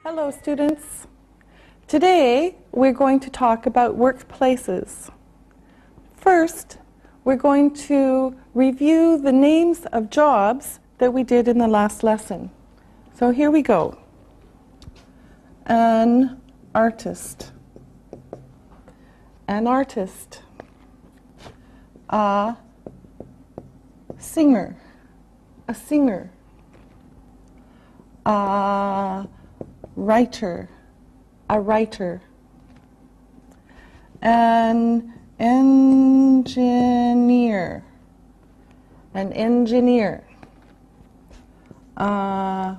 Hello students. Today we're going to talk about workplaces. First, we're going to review the names of jobs that we did in the last lesson. So here we go. An artist. An artist. A singer. A singer. A writer, a writer. An engineer, an engineer. A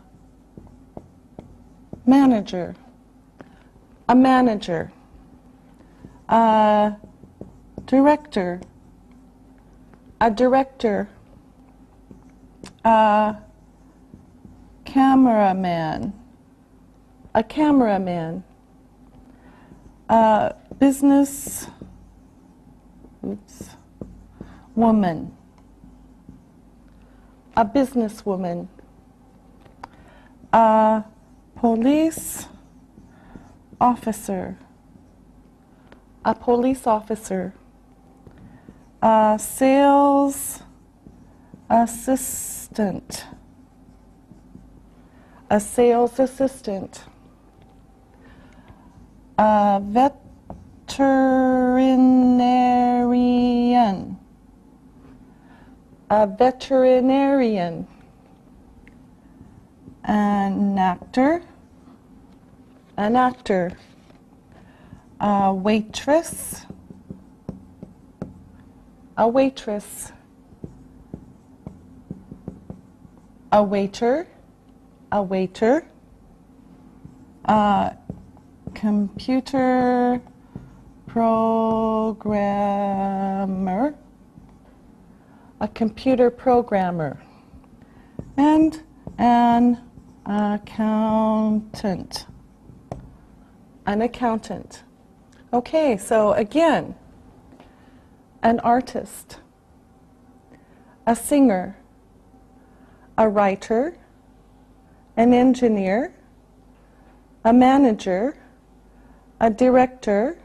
manager, a manager. A director, a director. A cameraman, a cameraman. A business woman, a businesswoman. A police officer, a police officer. A sales assistant, a sales assistant. A veterinarian, a veterinarian. An actor, an actor. A waitress, a waitress. A waiter, a waiter. A computer programmer, a computer programmer. And an accountant, an accountant. Okay, so again, an artist, a singer, a writer, an engineer, a manager, a director,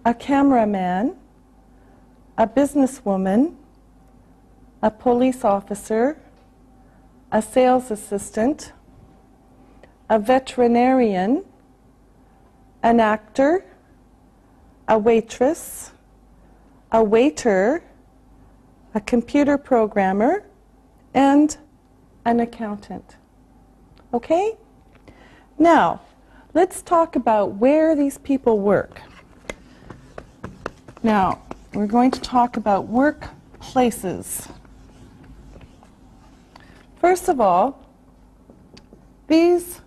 a cameraman, a businesswoman, a police officer, a sales assistant, a veterinarian, an actor, a waitress, a waiter, a computer programmer, and an accountant. Okay? Now, let's talk about where these people work. Now, we're going to talk about workplaces. First of all, these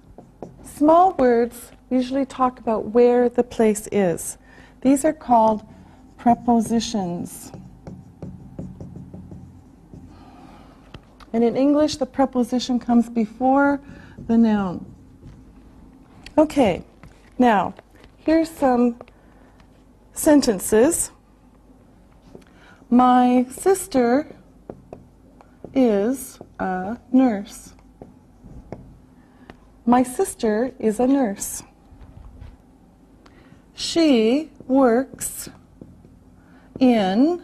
small words usually talk about where the place is. These are called prepositions. And in English, the preposition comes before the noun. Okay, now, here's some sentences. My sister is a nurse. My sister is a nurse. She works in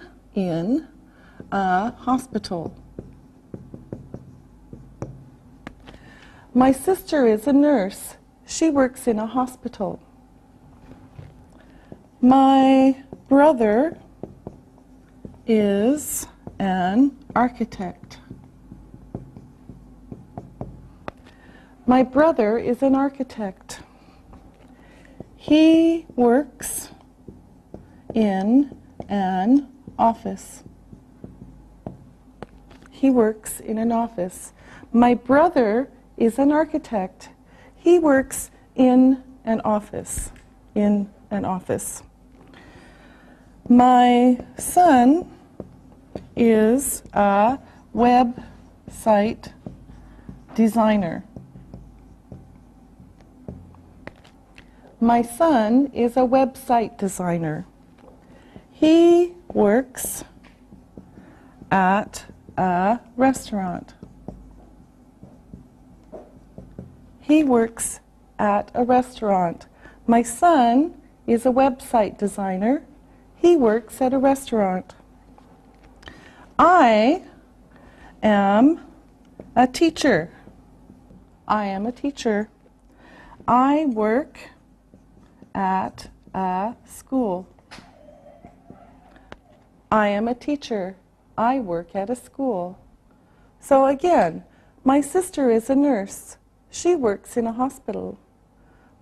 a hospital. My sister is a nurse. She works in a hospital. My brother is an architect. My brother is an architect. He works in an office. He works in an office. My brother is an architect. He works in an office. In an office. My son is a website designer. My son is a website designer. He works at a restaurant. He works at a restaurant. My son is a website designer. He works at a restaurant. I am a teacher. I am a teacher. I work at a school. I am a teacher. I work at a school. So again, my sister is a nurse. She works in a hospital.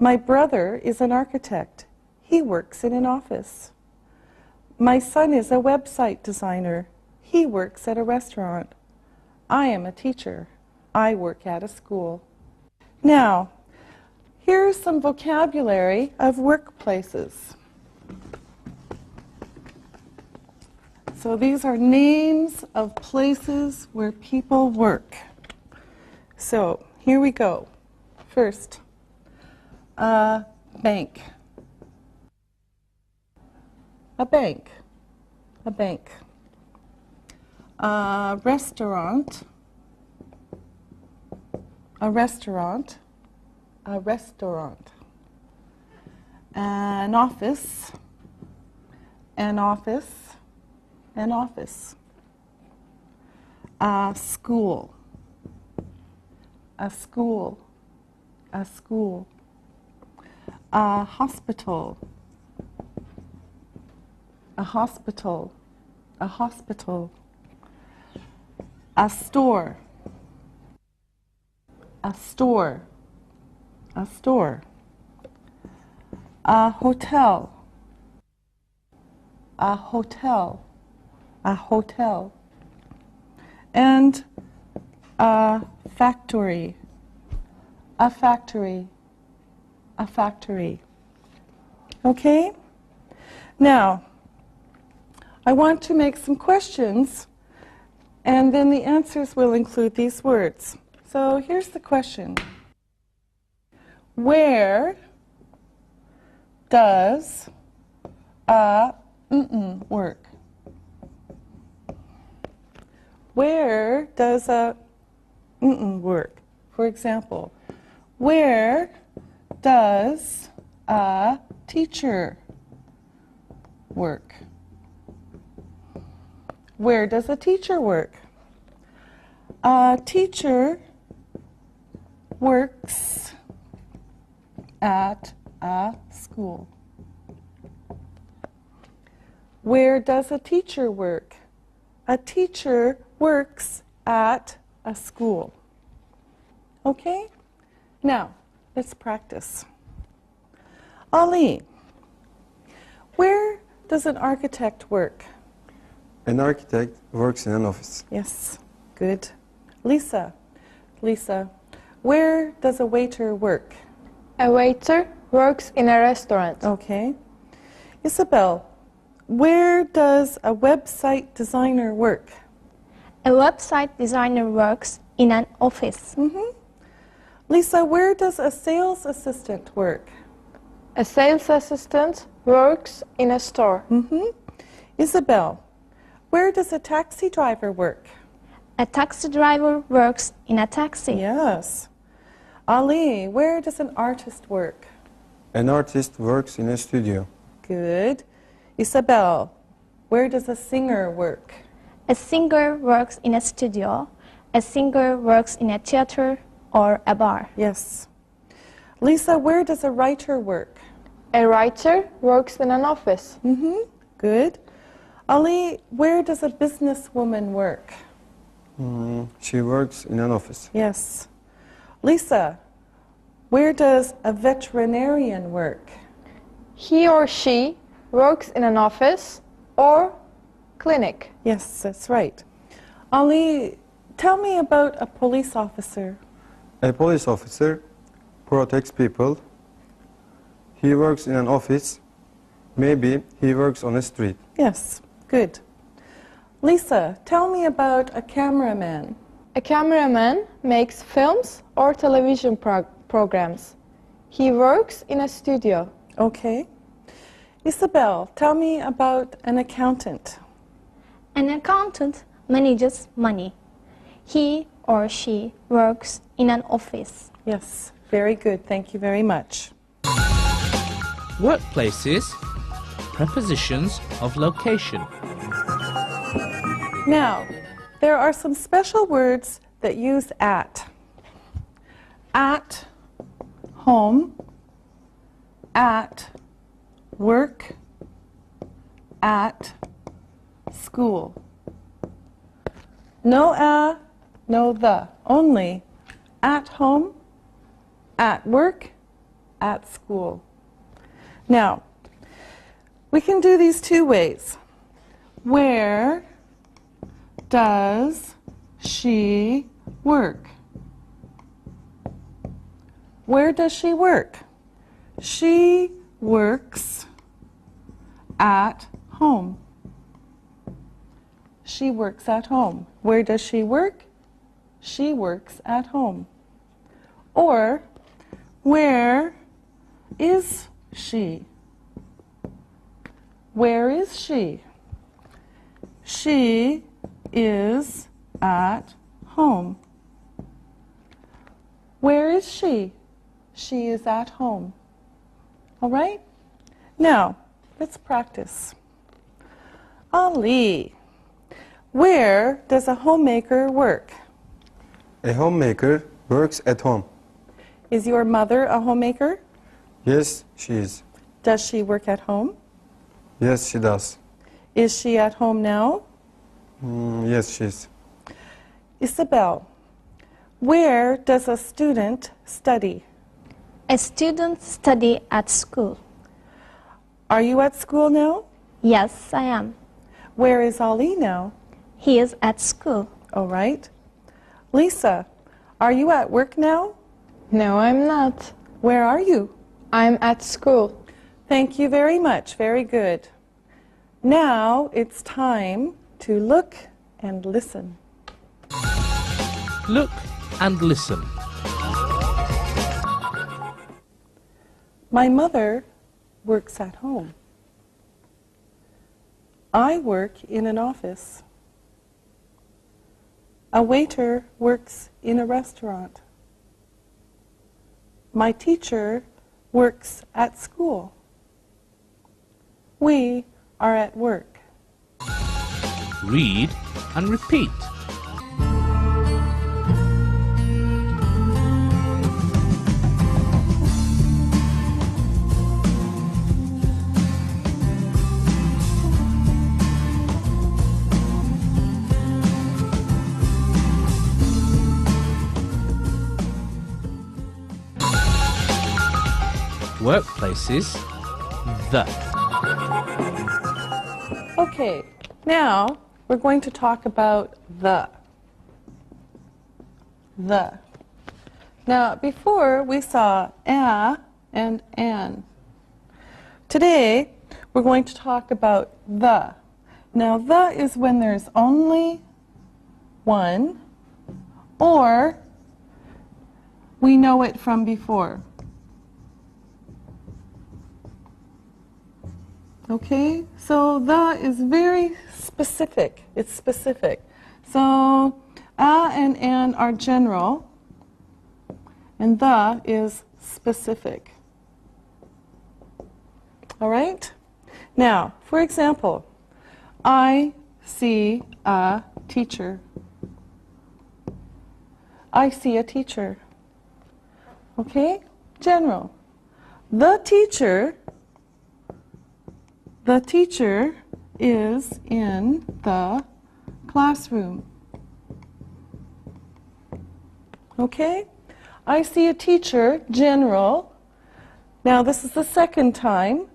My brother is an architect. He works in an office. My son is a website designer. He works at a restaurant. I am a teacher. I work at a school. Now, here's some vocabulary of workplaces. So these are names of places where people work. So here we go. First, a bank. A bank. A bank. A restaurant. A restaurant. A restaurant. An office. An office. An office. A school. A school. A school. A hospital. A hospital. A hospital. A store. A store. A store. A hotel. A hotel. A hotel. And a factory. A factory. A factory. Okay? Now, I want to make some questions, and then the answers will include these words. So here's the question. Where does a work? Where does a work? For example, where does a teacher work? Where does a teacher work? A teacher works at a school. Where does a teacher work? A teacher works at a school. Okay? Now, let's practice. Ali, where does an architect work? An architect works in an office. Yes, good. Lisa, where does a waiter work? A waiter works in a restaurant. Okay. Isabel, where does a website designer work? A website designer works in an office. Lisa, where does a sales assistant work? A sales assistant works in a store. Isabel, where does a taxi driver work? A taxi driver works in a taxi. Yes. Ali, where does an artist work? An artist works in a studio. Good. Isabel, where does a singer work? A singer works in a studio. A singer works in a theater or a bar. Yes. Lisa, where does a writer work? A writer works in an office. Good. Ali, where does a businesswoman work? She works in an office. Yes. Lisa, where does a veterinarian work? He or she works in an office or clinic. Yes, that's right. Ali, tell me about a police officer. A police officer protects people. He works in an office. Maybe he works on a street. Yes, good. Lisa, tell me about a cameraman. A cameraman makes films or television programs. He works in a studio. Okay. Isabel, tell me about an accountant. An accountant manages money. He or she works in an office. Yes, very good. Thank you very much. Workplaces. Prepositions of location. Now, there are some special words that use at. At home, at work, at school. No no the, only at home, at work, at school. Now, we can do these two ways. Where does she work? Where does she work? She works at home. She works at home. Where does she work? She works at home. Or, where is she? Where is she? She is at home. Where is she? She is at home. All right? Now, let's practice. Ali, where does a homemaker work? A homemaker works at home. Is your mother a homemaker? Yes, she is. Does she work at home? Yes, she does. Is she at home now? Yes, she is. Isabel, where does a student study? A student study at school. Are you at school now? Yes, I am. Where is Ali now? He is at school. All right. Lisa, are you at work now? No, I'm not. Where are you? I'm at school. Thank you very much. Very good. Now it's time to look and listen. Look and listen. My mother works at home. I work in an office. A waiter works in a restaurant. My teacher works at school. We are at work. Read and repeat. Workplaces. The. Okay, now we're going to talk about the. The. Now, before we saw a and an. Today, we're going to talk about the. Now, the is when there's only one, or we know it from before. Okay, so the is very specific. It's specific. So a and an are general, and the is specific. All right? Now, for example, I see a teacher. I see a teacher. Okay? General. The teacher is in the classroom. Okay? I see a teacher, general. Now this is the second time.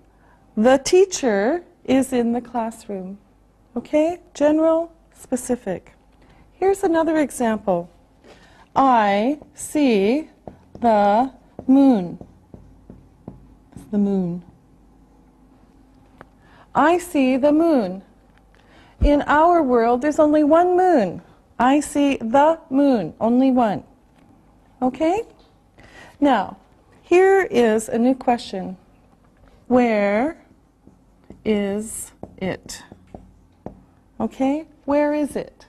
The teacher is in the classroom. Okay? General, specific. Here's another example. I see the moon. It's the moon. I see the moon. In our world, there's only one moon. I see the moon, only one. Okay? Now, here is a new question. Where is it? Okay? Where is it?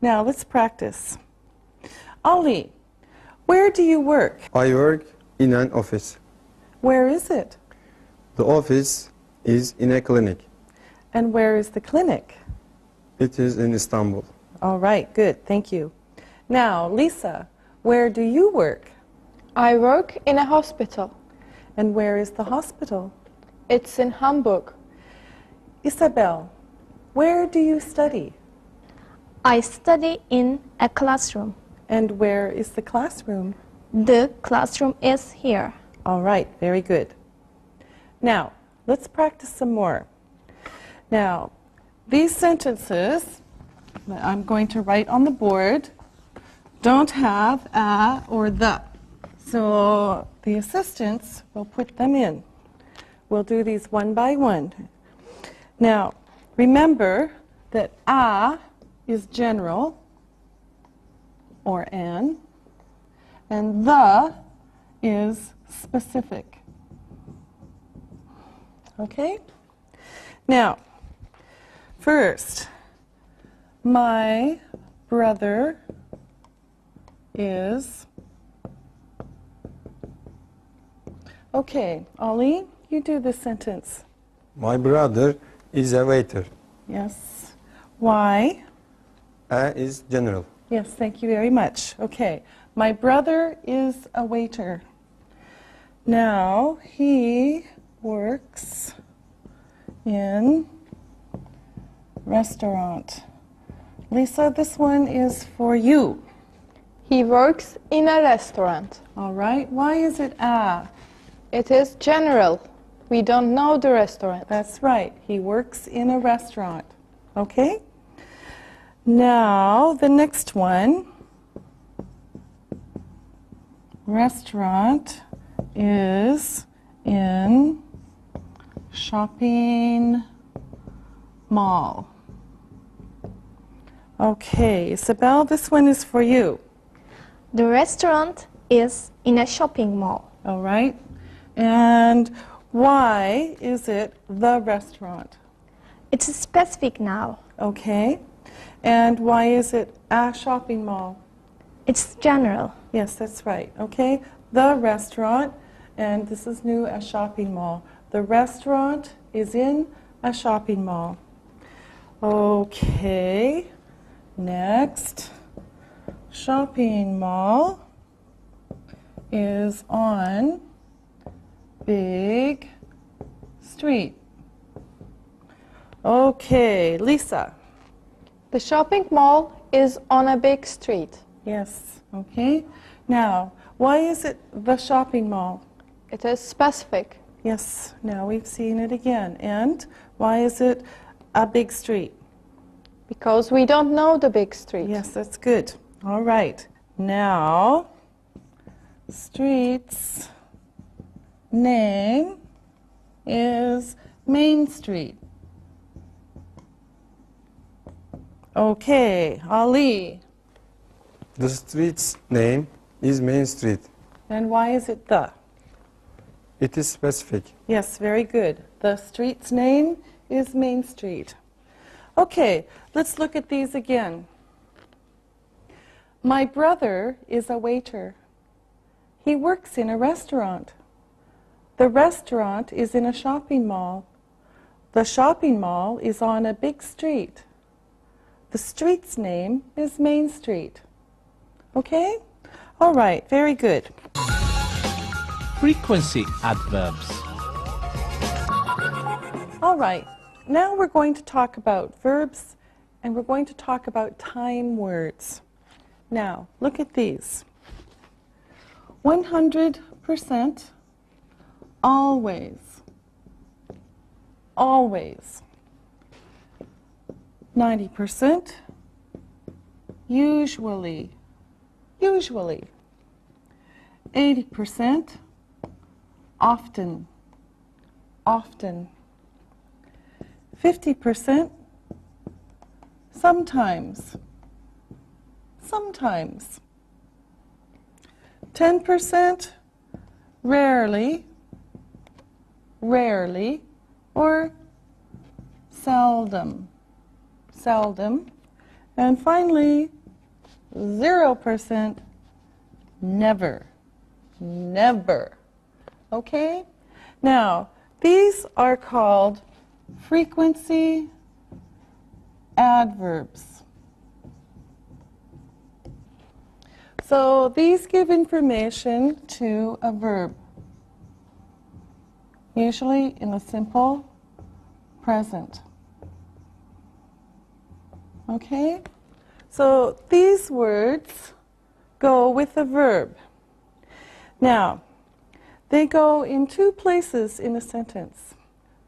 Now, let's practice. Ali, Where do you work? I work in an office. Where is it? The office is in a clinic. And where is the clinic? It is in Istanbul. All right, good, thank you. Now, Lisa, where do you work? I work in a hospital. And where is the hospital? It's in Hamburg. Isabel, where do you study? I study in a classroom. And where is the classroom? The classroom is here. All right, very good. Now, let's practice some more. Now, these sentences that I'm going to write on the board don't have a or the. So the assistants will put them in. We'll do these one by one. Now, remember that a is general, or an, and the is specific. Okay? Now, first, my brother is... Okay, Ollie, you do this sentence. My brother is a waiter. Yes. Why? A is general. Yes, thank you very much. Okay, my brother is a waiter. Now, he works in restaurant. Lisa, this one is for you. He works in a restaurant. All right, why is it a? It is general. We don't know the restaurant. That's right, he works in a restaurant. Okay? Now, the next one. Restaurant is in shopping mall. Okay, Isabel, this one is for you. The restaurant is in a shopping mall. All right? And why is it the restaurant? It's specific now. Okay. And why is it a shopping mall? It's general. Yes, that's right. Okay. The restaurant, and this is new, a shopping mall. The restaurant is in a shopping mall. Okay. Next. Shopping mall is on Big Street. Okay, Lisa. The shopping mall is on a big street. Yes, okay. Now, why is it the shopping mall? It is specific. Yes, now we've seen it again. And why is it a big street? Because we don't know the big street. Yes, that's good. All right. Now, street's name is Main Street. Okay, Ali. The street's name is Main Street. And why is it the? It is specific. Yes, very good. The street's name is Main Street. Okay, let's look at these again. My brother is a waiter. He works in a restaurant. The restaurant is in a shopping mall. The shopping mall is on a big street. The street's name is Main Street. Okay? All right, very good. Frequency adverbs. All right, now we're going to talk about verbs and we're going to talk about time words. Now, look at these. 100%, always, always. 90%, usually, usually. 80%, often, often. 50%, sometimes, sometimes. 10%, rarely, rarely, or seldom, seldom. And finally, 0%, Never. Never. Okay? Now, these are called frequency adverbs. So these give information to a verb, usually in the simple present. Okay? So these words go with a verb. Now, they go in two places in a sentence.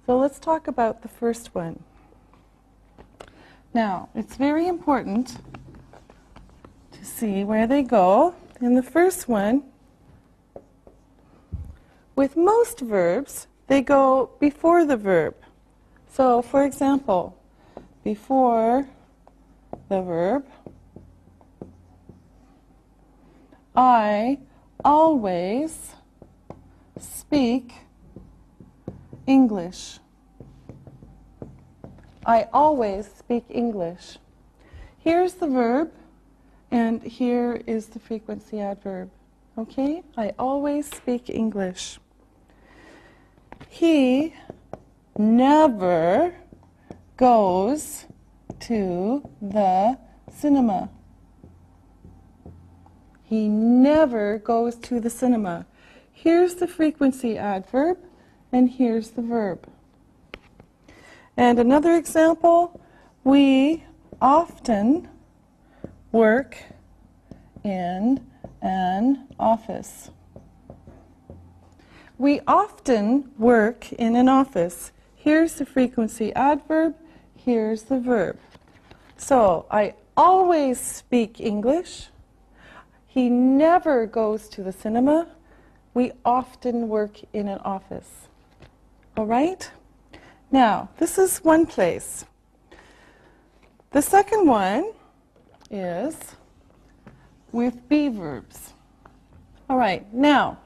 So let's talk about the first one. Now, it's very important to see where they go. In the first one, with most verbs, they go before the verb. So, for example, before the verb, I always speak English. I always speak English. Here's the verb, and here is the frequency adverb. Okay? I always speak English. He never goes to the cinema. He never goes to the cinema. Here's the frequency adverb, and here's the verb. And another example, we often work in an office. We often work in an office. Here's the frequency adverb, here's the verb. So, I always speak English. He never goes to the cinema. We often work in an office. All right? Now, this is one place. The second one is with be verbs. All right, now,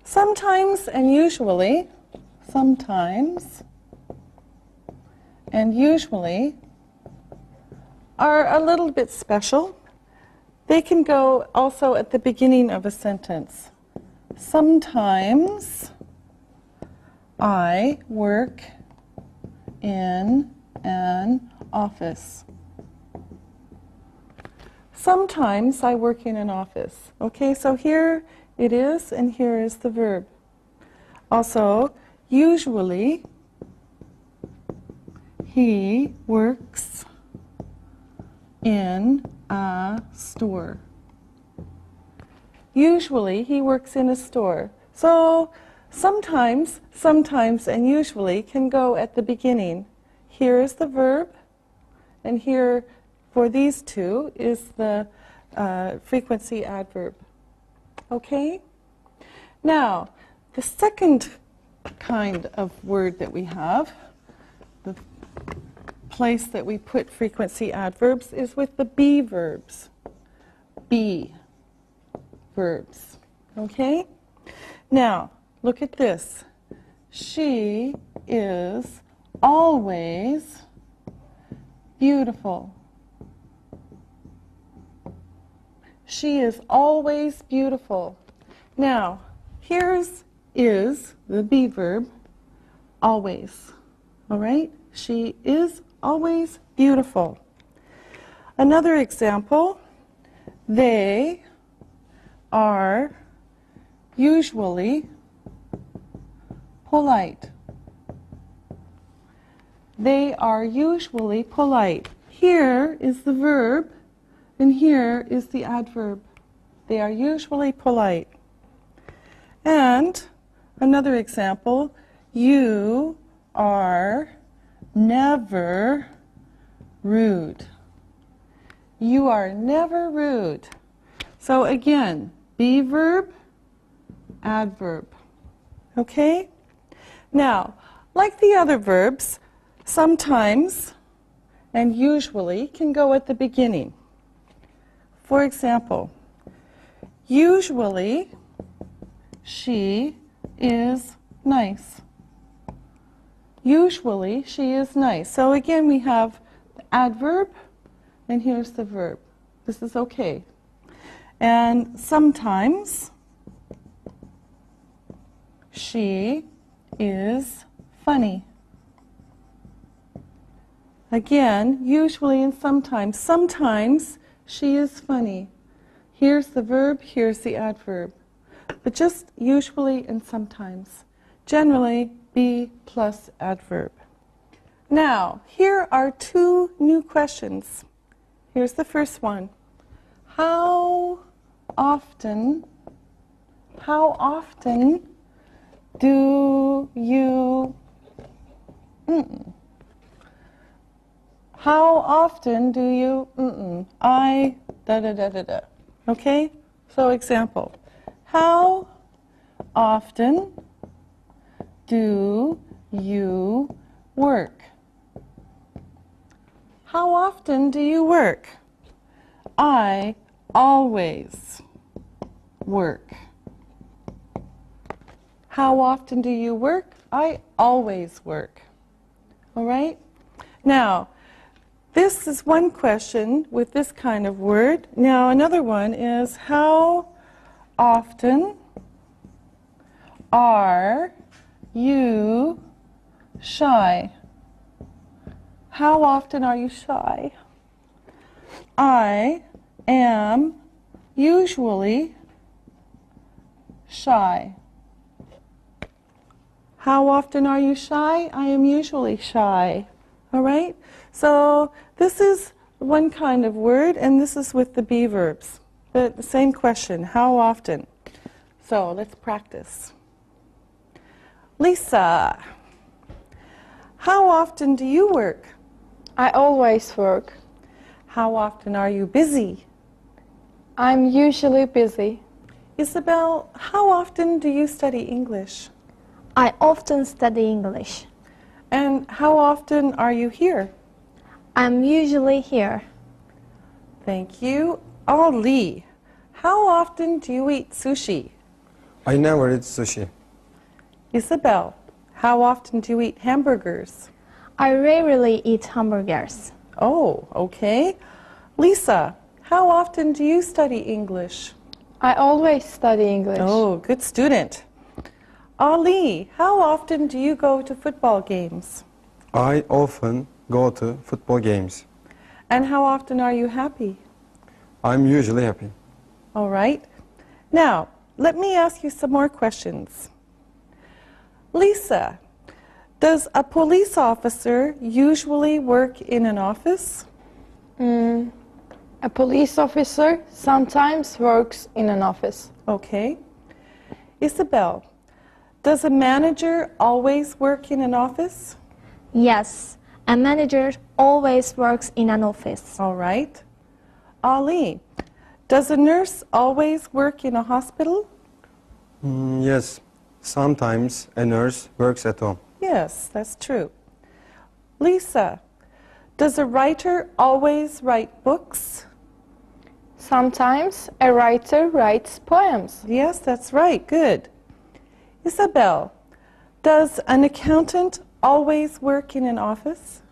sometimes and usually are a little bit special. They can go also at the beginning of a sentence. Sometimes I work in an office. Sometimes I work in an office. Okay, so here it is, and here is the verb. Also, usually he works in a store. Usually he works in a store. So sometimes, and usually can go at the beginning. Here is the verb, and here for these two is the frequency adverb. Okay? Now, the second kind of word that we have, the place that we put frequency adverbs, is with the be verbs. Be verbs. Okay? Now, look at this. She is always beautiful. She is always beautiful. Now, here's is the be verb, always. All right? She is always beautiful. Another example, they are usually polite. They are usually polite. Here is the verb, and here is the adverb. They are usually polite. And another example, you are never rude. You are never rude. So again, be verb, adverb. Okay? Now, like the other verbs, sometimes and usually can go at the beginning. For example, usually she is nice. Usually she is nice. So again, we have the adverb, and here's the verb. This is okay. And sometimes she is funny. Again, usually and sometimes. Sometimes she is funny. Here's the verb, here's the adverb. But just usually and sometimes. Generally, be plus adverb. Now, here are two new questions. Here's the first one. How often do you How often do you I da da da da da. Okay? So example. How often do you work? How often do you work? I always work. How often do you work? I always work. All right? Now, this is one question with this kind of word. Now, another one is, how often are you shy? How often are you shy? I am usually shy. How often are you shy? I am usually shy. All right? So this is one kind of word, and this is with the be verbs. But the same question, how often? So let's practice. Lisa, how often do you work? I always work. How often are you busy? I'm usually busy. Isabel, how often do you study English? I often study English. And how often are you here? I'm usually here. Thank you. Ali, how often do you eat sushi? I never eat sushi. Isabel, how often do you eat hamburgers? I rarely eat hamburgers. Oh, okay. Lisa, how often do you study English? I always study English. Oh, good student. Ali, how often do you go to football games? I often go to football games. And how often are you happy? I'm usually happy. All right. Now, let me ask you some more questions. Lisa, does a police officer usually work in an office? A police officer sometimes works in an office. Okay. Isabel, does a manager always work in an office? Yes, a manager always works in an office. All right. Ali, does a nurse always work in a hospital? Yes, sometimes a nurse works at home. Yes, that's true. Lisa, does a writer always write books? Sometimes a writer writes poems. Yes, that's right. Good. Isabel, does an accountant always work in an office?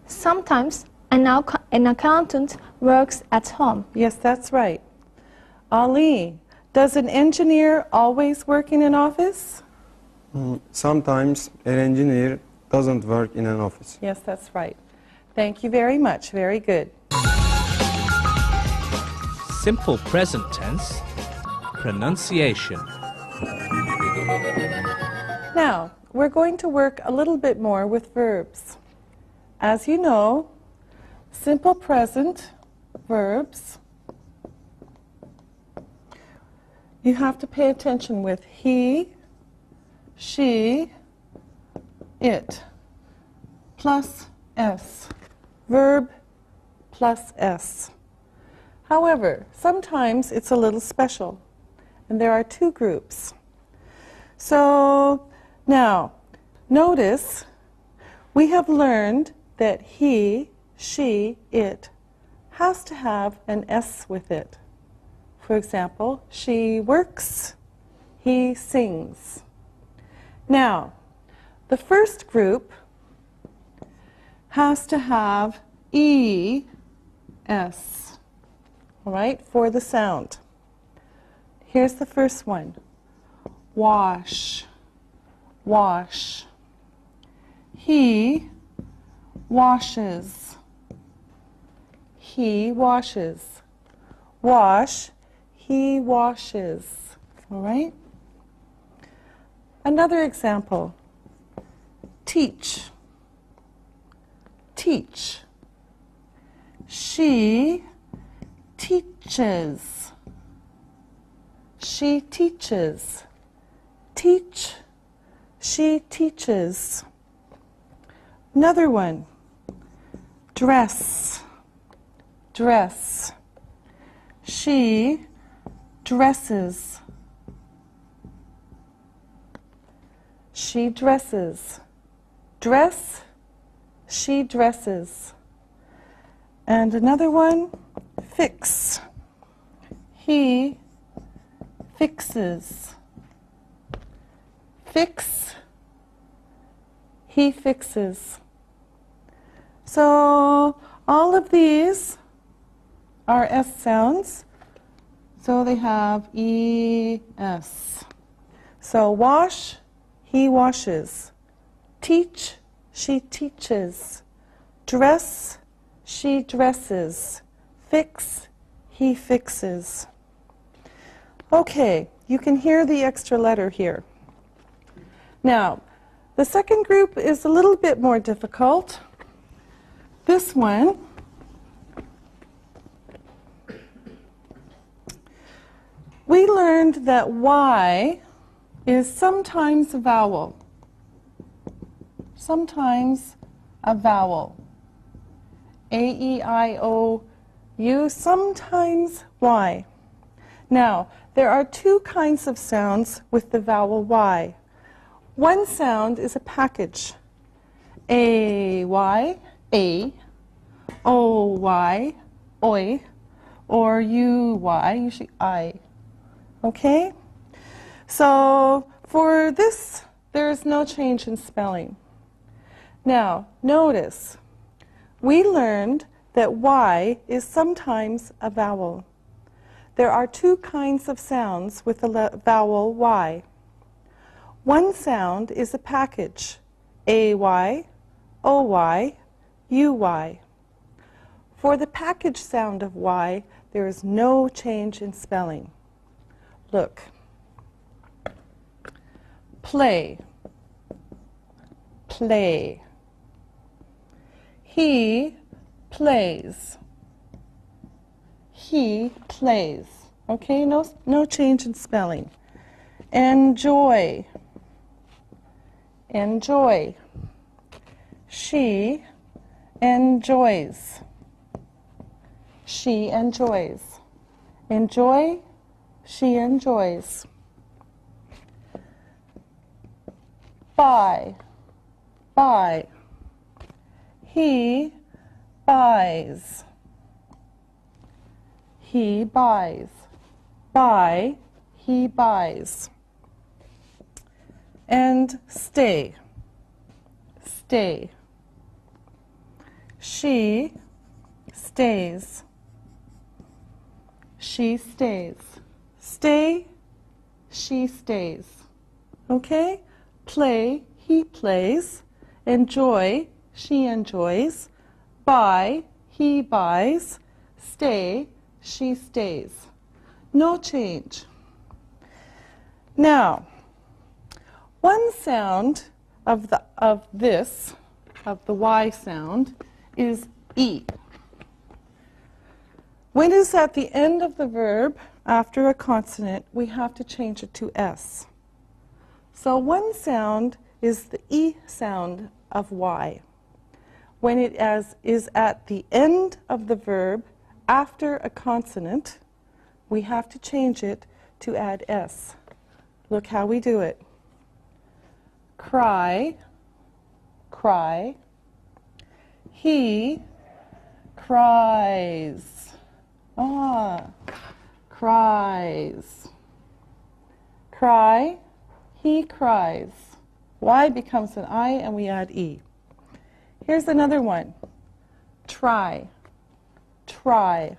Sometimes an accountant works at home. Yes, that's right. Ali, does an engineer always work in an office? Sometimes an engineer doesn't work in an office. Yes, that's right. Thank you very much. Very good. Simple present tense. Pronunciation. Now, we're going to work a little bit more with verbs. As you know, simple present verbs, you have to pay attention with he, she, it, plus s. Verb plus s. However, sometimes it's a little special, and there are two groups. So now, notice we have learned that he, she, it has to have an s with it. For example, she works, he sings. Now, the first group has to have es. all right, for the sound. Here's the first one. Wash, wash. He washes. He washes. Wash, he washes. All right? Another example. Teach. Teach. She teaches. She teaches. Teach. She teaches. Another one. Dress. Dress. She dresses. She dresses. Dress. She dresses. And another one. Fix. He fixes. Fix. He fixes. So all of these are S sounds. So they have E-S. So wash, he washes. Teach, she teaches. Dress, she dresses. Fix, he fixes. Okay, you can hear the extra letter here. Now, the second group is a little bit more difficult. This one, we learned that Y is sometimes a vowel. Sometimes a vowel. A-E-I-O-U, sometimes Y. Now, there are two kinds of sounds with the vowel Y. One sound is a package. A-Y, A, O-Y, oi, or U-Y, usually I. Okay? So for this, there is no change in spelling. Now, notice, we learned that Y is sometimes a vowel. There are two kinds of sounds with the vowel Y. One sound is a package, A-Y, O-Y, U-Y. For the package sound of Y, there is no change in spelling. Look. Play, play. He plays. He plays. Okay, no change in spelling. Enjoy. Enjoy. She enjoys. She enjoys. Enjoy. She enjoys. Buy. Buy. He buys. He buys. Buy. He buys. And stay. Stay. She stays. She stays. Stay. She stays. Okay? Play. He plays. Enjoy. She enjoys. Buy. He buys. Stay. She stays. No change. Now, one sound of the Y sound is E. When it's at the end of the verb after a consonant, we have to change it to S. So one sound is the E sound of Y. When it is at the end of the verb after a consonant, we have to change it to add S. Look how we do it. Cry, cry. He cries. Ah, cries. Cry, he cries. Y becomes an I and we add E. Here's another one. Try, try.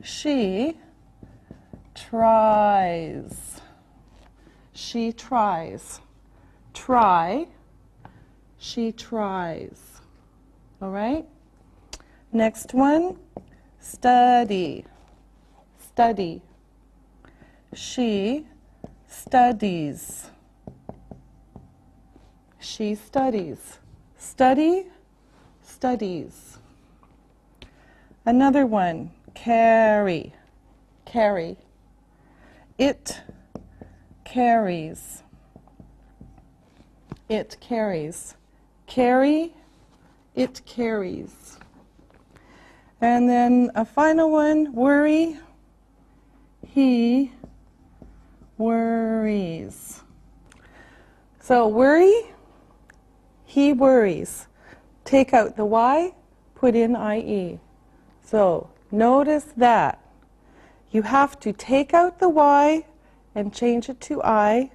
She tries. She tries. Try. She tries. All right? Next one, study. Study. She studies. She studies. Study, studies. Another one, carry. Carry. It carries. It carries. Carry, it carries. And then a final one, worry. He worries. So worry, he worries. Take out the Y, put in IE. So notice that. You have to take out the Y and change it to I.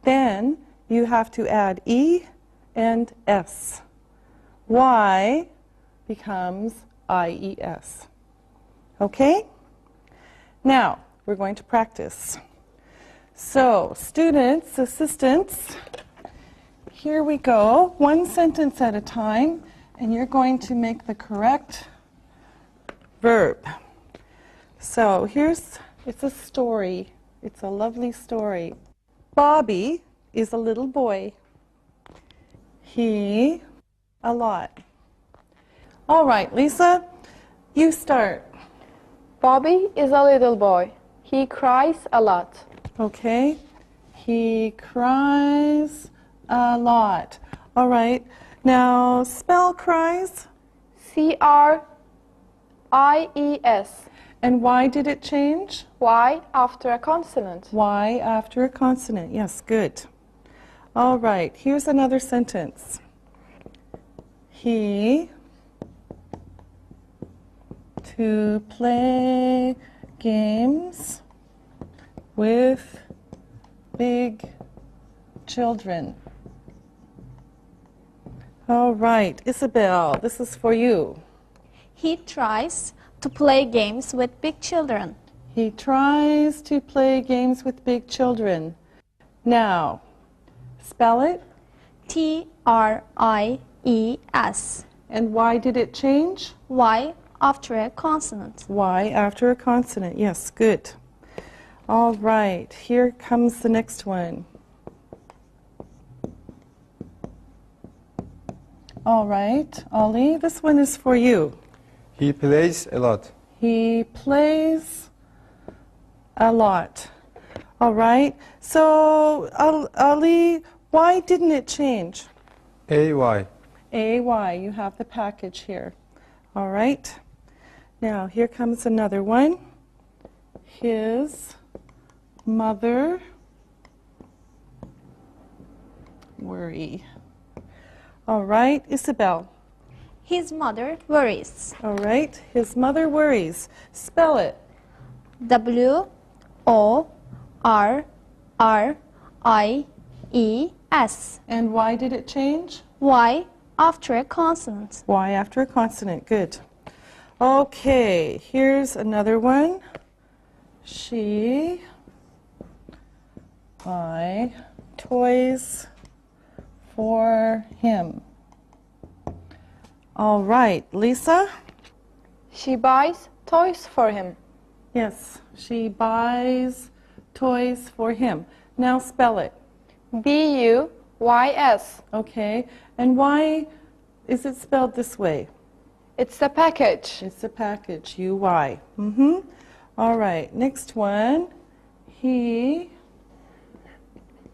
Then you have to add E and S. Y becomes IES. Okay? Now, we're going to practice. So, students, assistants, here we go, one sentence at a time, and you're going to make the correct verb. So, it's a story. It's a lovely story. Bobby is a little boy. He, a lot. All right, Lisa, you start. Bobby is a little boy. He cries a lot. Okay. He cries a lot. All right. Now, spell cries. CRIES. And why did it change? Y after a consonant. Y after a consonant. Yes, good. All right. Here's another sentence. He to play games with big children. All right, Isabel, this is for you. He tries to play games with big children. He tries to play games with big children. Now, spell it. TRIES. And why did it change? Y after a consonant. Y after a consonant. Yes, good. All right, here comes the next one. All right, Ollie, this one is for you. He plays a lot. He plays a lot. All right, so Ali, why didn't it change? AY. AY, you have the package here. All right, now here comes another one. His mother worry. All right, Isabel. His mother worries. All right, his mother worries. Spell it. WORRIES. And why did it change? Y after a consonant. Y after a consonant. Good. Okay, here's another one. She buy toys for him. All right, Lisa? She buys toys for him. Yes, she buys toys for him. Now spell it. BUYS. Okay, and why is it spelled this way? It's a package. It's a package, UY. All right, next one. He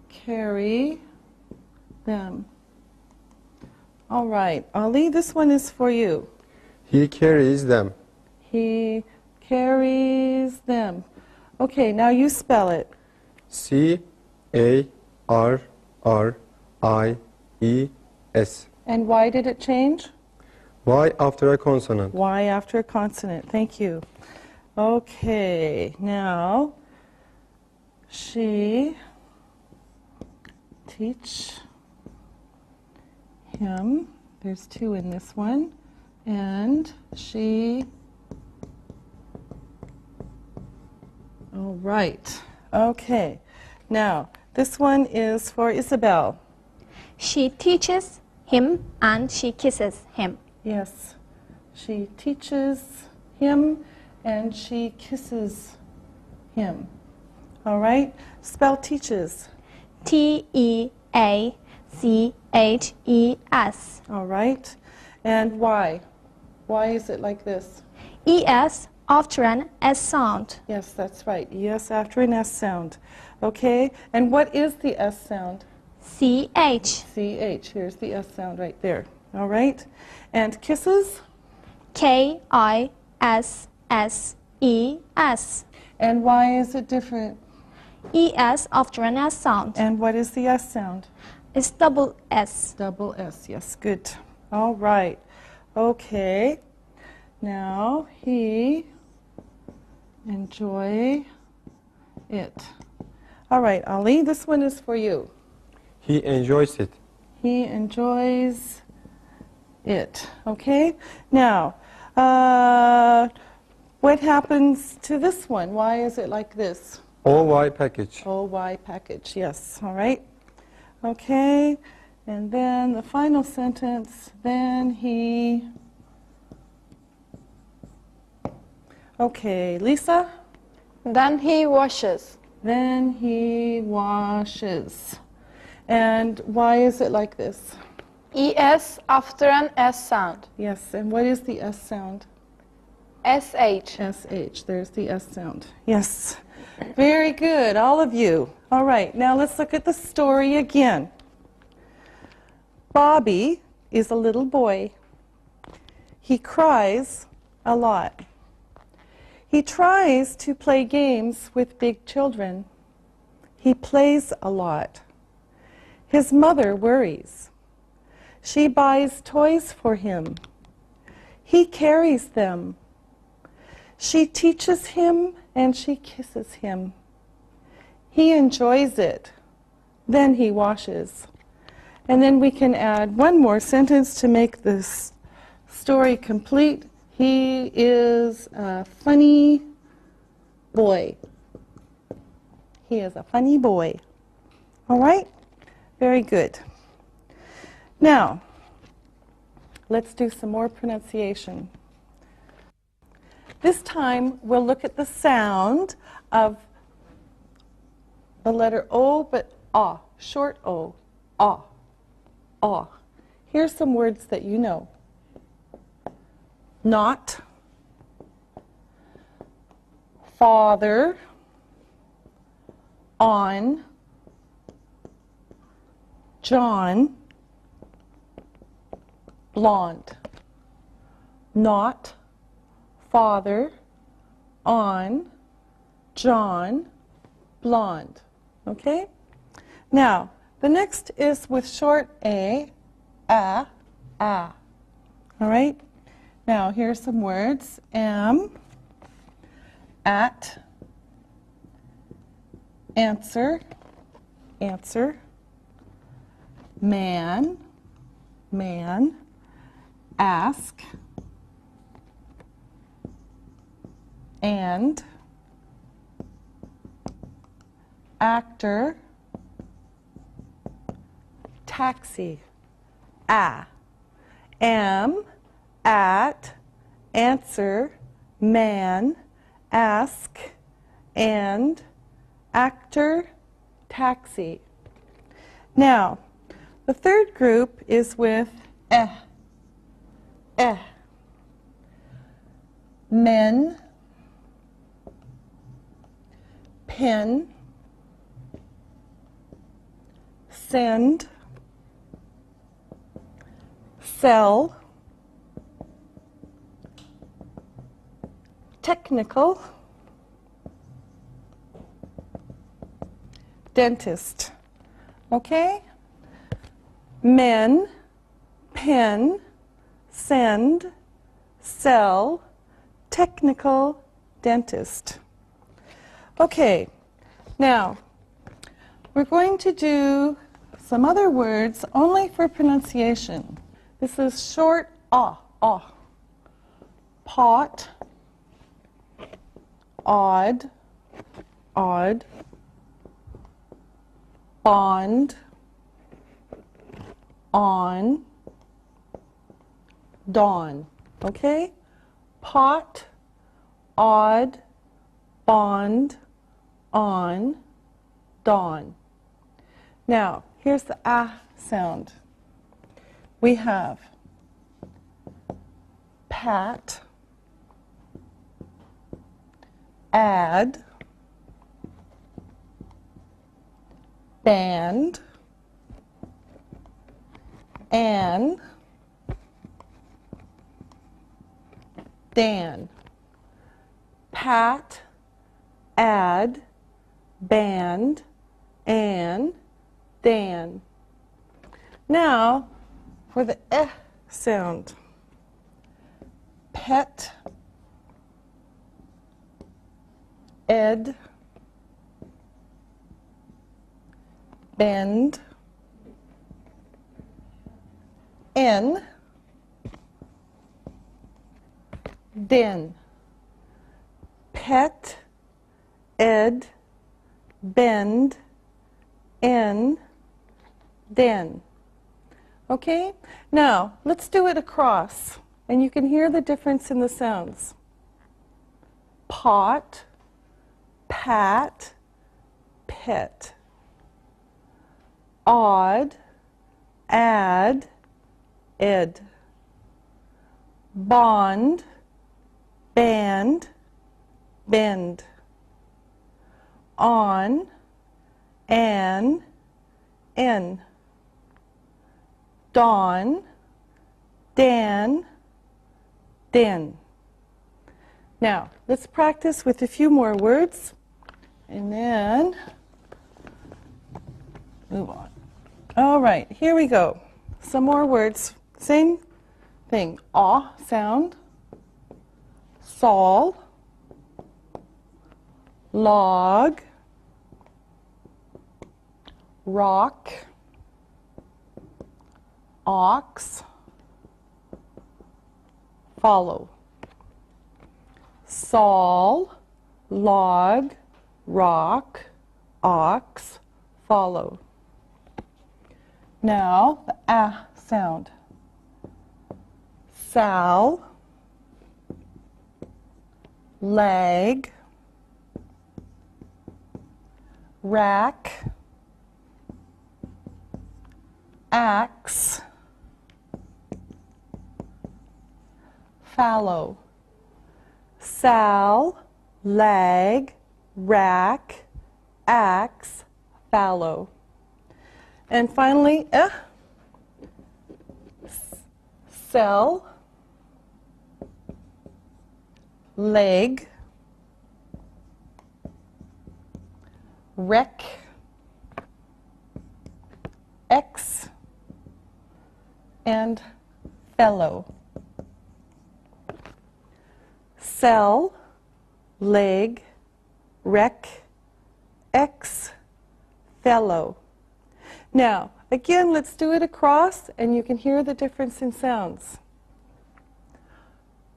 carry them. All right, Ali, this one is for you. He carries them. He carries them. Okay, now you spell it. CARRIES. And why did it change? Y after a consonant. Y after a consonant. Thank you. Okay, now she teach him. There's two in this one. And she All right. Okay. Now, this one is for Isabel. She teaches him and she kisses him. Yes. She teaches him and she kisses him. All right. Spell teaches. T-E-A-C-H-E-S. All right. And why? Why is it like this? E-S after an S sound. Yes, that's right. Yes after an S sound. Okay. And what is the S sound? C-H. C-H. Here's the S sound right there. All right. And kisses? K-I-S-S-E-S. And why is it different? E-S after an S sound. And what is the S sound? It's double S. Double S. Yes, good. All right. Okay. Now he enjoy it. All right, Ali, this one is for you. He enjoys it. He enjoys it. Okay. Now, what happens to this one? Why is it like this? OY package. OY package. Yes. All right. Okay. And then the final sentence, then he... Okay, Lisa? Then he washes. Then he washes. And why is it like this? ES after an S sound. Yes, and what is the S sound? SH. SH, there's the S sound. Yes, very good, all of you. All right, now let's look at the story again. Bobby is a little boy. He cries a lot. He tries to play games with big children. He plays a lot. His mother worries. She buys toys for him. He carries them. She teaches him and she kisses him. He enjoys it. Then he washes. And then we can add one more sentence to make this story complete. He is a funny boy. He is a funny boy. All right? Very good. Now, let's do some more pronunciation. This time, we'll look at the sound of the letter O, but ah, short O, ah, ah. Here's some words that you know. Not, father, on, John, blonde. Not, father, on, John, blonde. Okay? Now, the next is with short A, a, a. All right? Now, here's some words. Am, at, answer, answer, man, man, ask, and, actor, taxi, am, at, answer, man, ask, and, actor, taxi. Now, the third group is with men, pen, send, sell, technical, dentist. Okay? Men, pen, send, sell, technical, dentist. Okay, now we're going to do some other words only for pronunciation. This is short ah. Pot, odd, odd, bond, on, dawn. Okay? Pot, odd, bond, on, dawn. Now, here's the ah sound. We have pat, add, band, an, dan. Pat, add, band, an, dan. Now, for the eh sound. Pet, ed, bend, in, den. Pet, ed, bend, in, den. Okay? Now, let's do it across, and you can hear the difference in the sounds. Pot, pat, pet. Odd, add, ed. Bond, band, bend. On, an, in. Dawn, dan, den. Now, let's practice with a few more words, and then move on. All right, here we go. Some more words. Same thing. Aw sound. Sol. Log. Rock. Ox. Follow. Sol. Log. Rock. Ox. Follow. Now, the ah sound. Sal, leg, rack, axe, fallow. Sal, leg, rack, axe, fallow. And finally, cell, leg, wreck, X, and fellow. Cell, leg, wreck, X, fellow. Now, again, let's do it across, and you can hear the difference in sounds.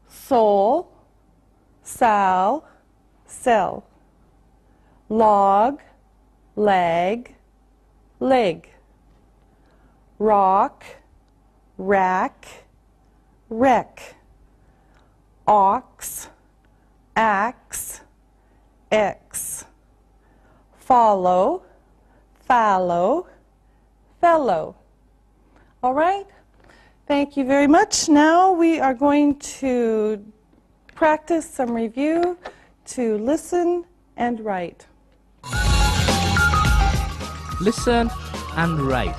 Soul, sal, cell. Log, lag, leg. Rock, rack, wreck. Ox, axe, X. Follow, fallow, fellow. All right? Thank you very much. Now we are going to practice some review to listen and write. Listen and write.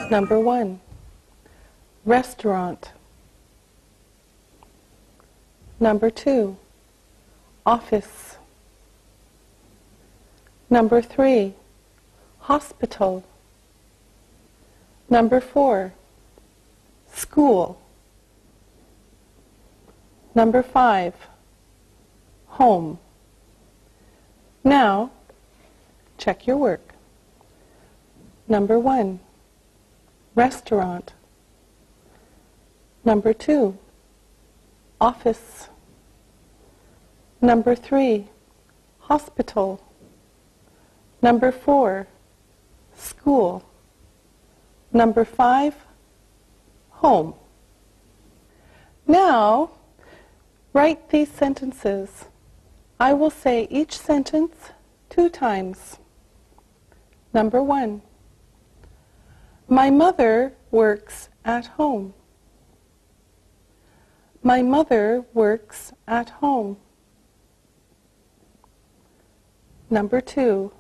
Number 1, restaurant. Number 2, office. Number 3, hospital. Number 4, school. Number 5, home. Now, check your work. Number 1, restaurant. Number 2, office. Number 3, hospital. Number 4, school. Number 5, home. Now, write these sentences. I will say each sentence 2 times. Number 1, my mother works at home. My mother works at home. Number 2,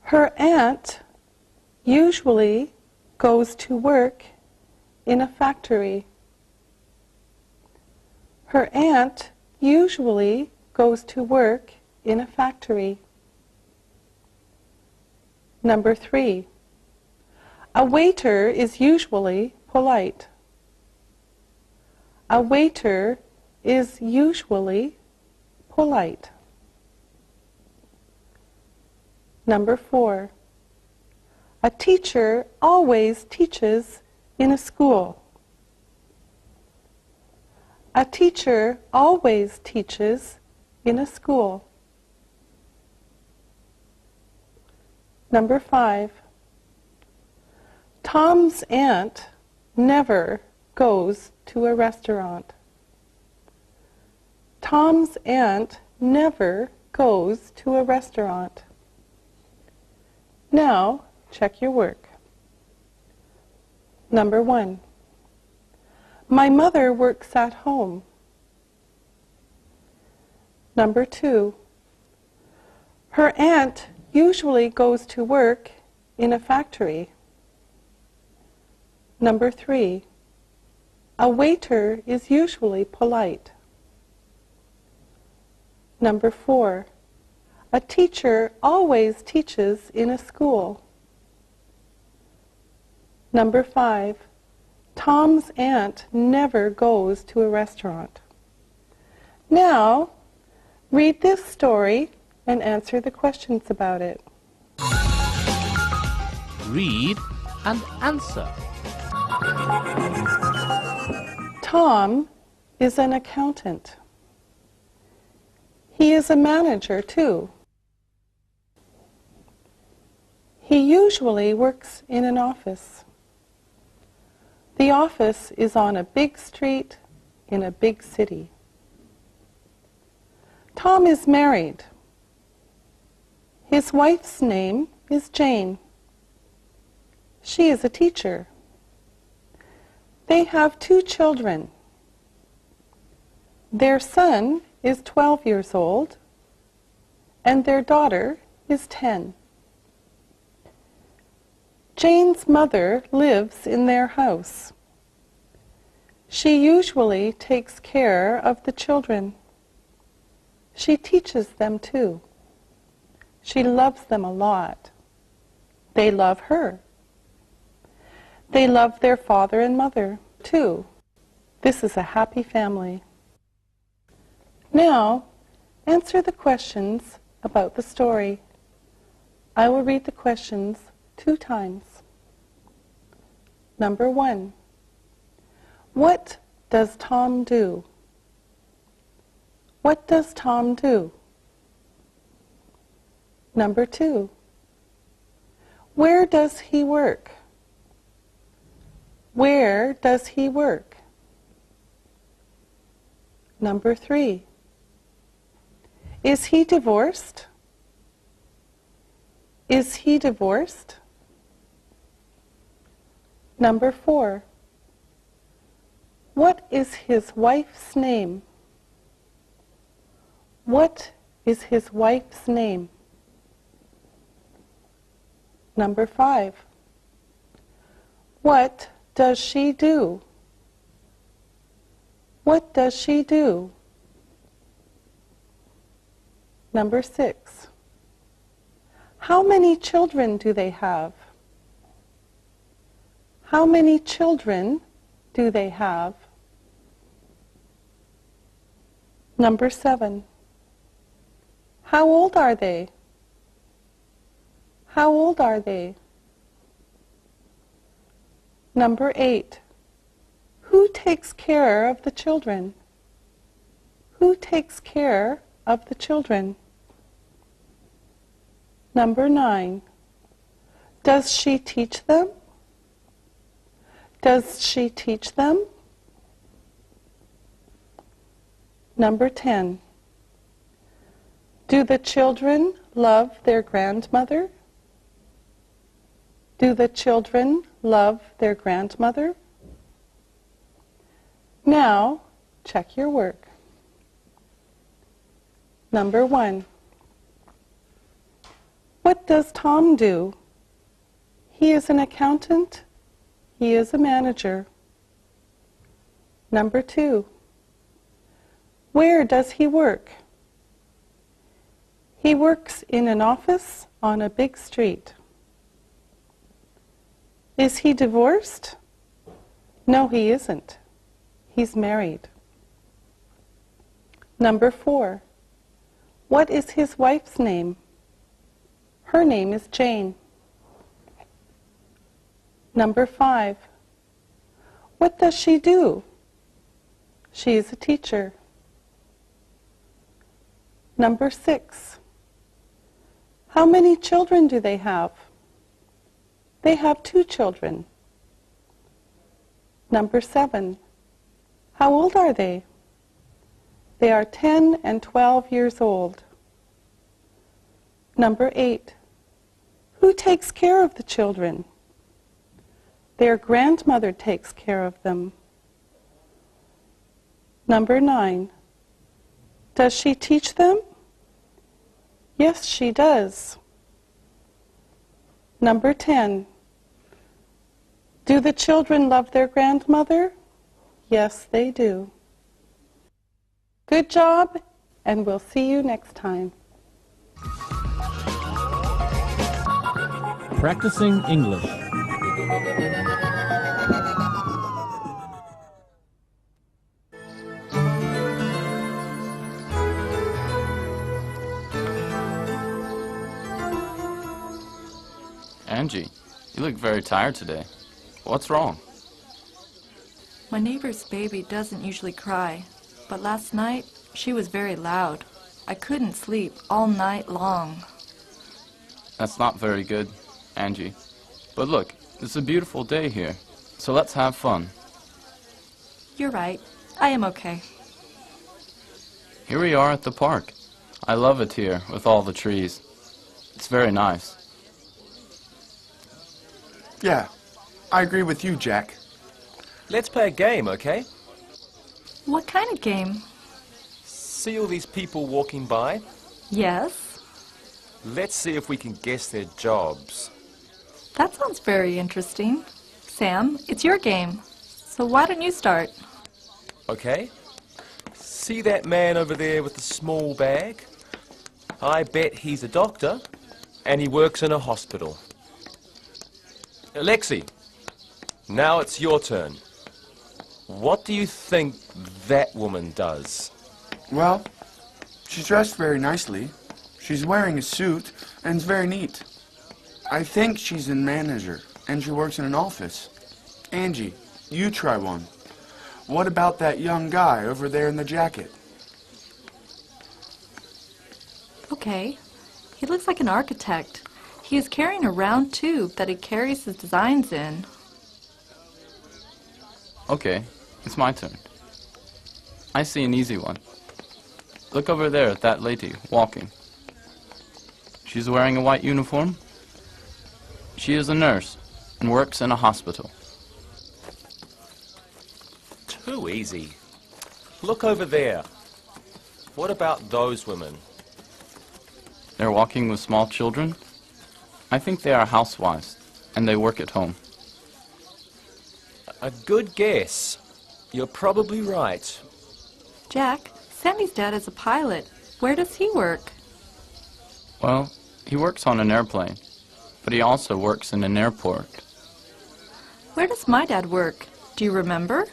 her aunt usually goes to work in a factory. Her aunt usually goes to work in a factory. Number 3, a waiter is usually polite. A waiter is usually polite. Number 4, a teacher always teaches in a school. A teacher always teaches in a school. Number 5, Tom's aunt never goes to a restaurant. Tom's aunt never goes to a restaurant. Now, check your work. Number 1, my mother works at home. Number 2, her aunt usually goes to work in a factory. Number 3, a waiter is usually polite. Number 4, a teacher always teaches in a school. Number 5, Tom's aunt never goes to a restaurant. Now, read this story and answer the questions about it. Read and answer. Tom is an accountant. He is a manager too. He usually works in an office. The office is on a big street in a big city. Tom is married. His wife's name is Jane. She is a teacher. They have 2 children. Their son is 12 years old, and their daughter is 10. Jane's mother lives in their house. She usually takes care of the children. She teaches them too. She loves them a lot. They love her. They love their father and mother too. This is a happy family. Now, answer the questions about the story. I will read the questions 2 times. Number 1, what does Tom do? What does Tom do? Number 2, where does he work? Where does he work? Number 3, is he divorced? Is he divorced? Number 4, what is his wife's name? What is his wife's name? Number 5, what does she do? What does she do? Number 6, how many children do they have? How many children do they have? Number 7, how old are they? How old are they? Number 8, who takes care of the children? Who takes care of the children? Number 9. Does she teach them? Does she teach them? Number 10. Do the children love their grandmother? Do the children love their grandmother? Now, check your work. Number 1. What does Tom do? He is an accountant. He is a manager. Number 2. Where does he work? He works in an office on a big street. Is he divorced? No, he isn't. He's married. Number 4. What is his wife's name? Her name is Jane. Number 5. What does she do? She is a teacher. Number 6. How many children do they have? They have 2 children. Number 7. How old are they? They are 10 and 12 years old. Number 8. Who takes care of the children? Their grandmother takes care of them. Number 9. Does she teach them? Yes, she does. Number 10. Do the children love their grandmother? Yes, they do. Good job, and we'll see you next time. Practicing English. Angie, you look very tired today. What's wrong? My neighbor's baby doesn't usually cry, but last night she was very loud. I couldn't sleep all night long. That's not very good, Angie. But look, it's a beautiful day here, so let's have fun. You're right. I am okay. Here we are at the park. I love it here with all the trees. It's very nice. Yeah, I agree with you, Jack. Let's play a game, okay? What kind of game? See all these people walking by? Yes. Let's see if we can guess their jobs. That sounds very interesting. Sam, it's your game. So why don't you start? Okay. See that man over there with the small bag? I bet he's a doctor, and he works in a hospital. Alexi, now it's your turn. What do you think that woman does? Well, she's dressed very nicely. She's wearing a suit, and it's very neat. I think she's a manager, and she works in an office. Angie, you try one. What about that young guy over there in the jacket? Okay. He looks like an architect. He is carrying a round tube that he carries his designs in. Okay, it's my turn. I see an easy one. Look over there at that lady walking. She's wearing a white uniform. She is a nurse and works in a hospital. Too easy. Look over there. What about those women? They're walking with small children. I think they are housewives, and they work at home. A good guess. You're probably right. Jack, Sandy's dad is a pilot. Where does he work? Well, he works on an airplane, but he also works in an airport. Where does my dad work? Do you remember?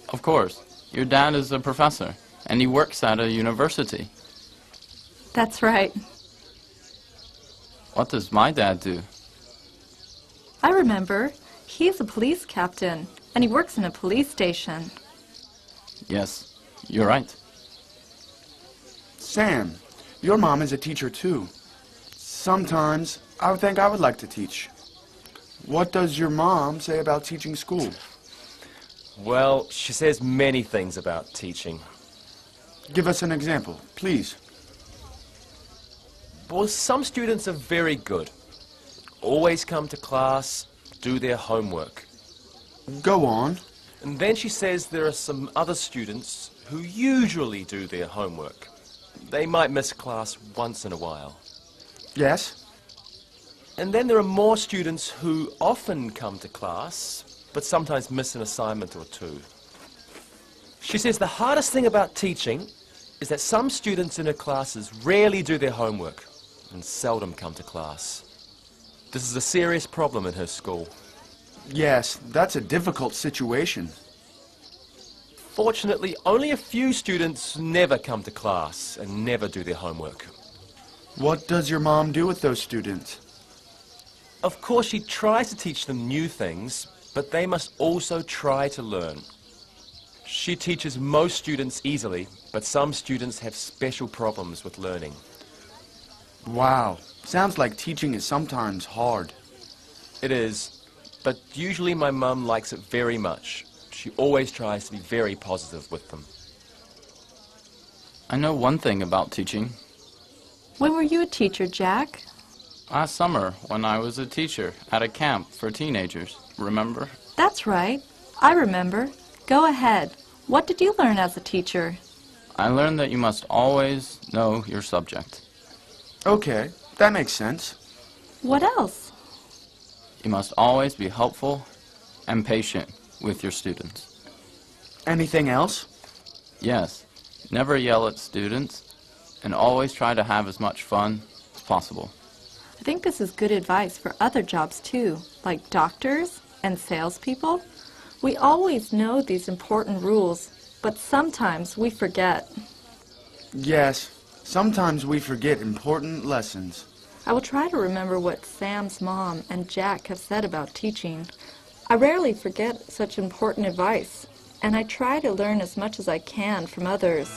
Of course. Your dad is a professor, and he works at a university. That's right. What does my dad do? I remember. He is a police captain, and he works in a police station. Yes, you're right. Sam, your mom is a teacher too. Sometimes I would think I would like to teach. What does your mom say about teaching school? Well, she says many things about teaching. Give us an example, please. Well, some students are very good. Always come to class, do their homework. Go on. And then she says there are some other students who usually do their homework. They might miss class once in a while. Yes? And then there are more students who often come to class, but sometimes miss an assignment or two. She says the hardest thing about teaching is that some students in her classes rarely do their homework and seldom come to class. This is a serious problem in her school. Yes, that's a difficult situation. Fortunately, only a few students never come to class and never do their homework. What does your mom do with those students? Of course, she tries to teach them new things, but they must also try to learn. She teaches most students easily, but some students have special problems with learning. Wow, sounds like teaching is sometimes hard. It is, but usually my mum likes it very much. She always tries to be very positive with them. I know one thing about teaching. When were you a teacher, Jack? Last summer, when I was a teacher at a camp for teenagers, remember? That's right. I remember. Go ahead. What did you learn as a teacher? I learned that you must always know your subject. Okay, that makes sense. What else? You must always be helpful and patient with your students. Anything else? Yes, never yell at students and always try to have as much fun as possible. I think this is good advice for other jobs too, like doctors and salespeople. We always know these important rules, but sometimes we forget. Yes, sometimes we forget important lessons. I will try to remember what Sam's mom and Jack have said about teaching. I rarely forget such important advice, and I try to learn as much as I can from others.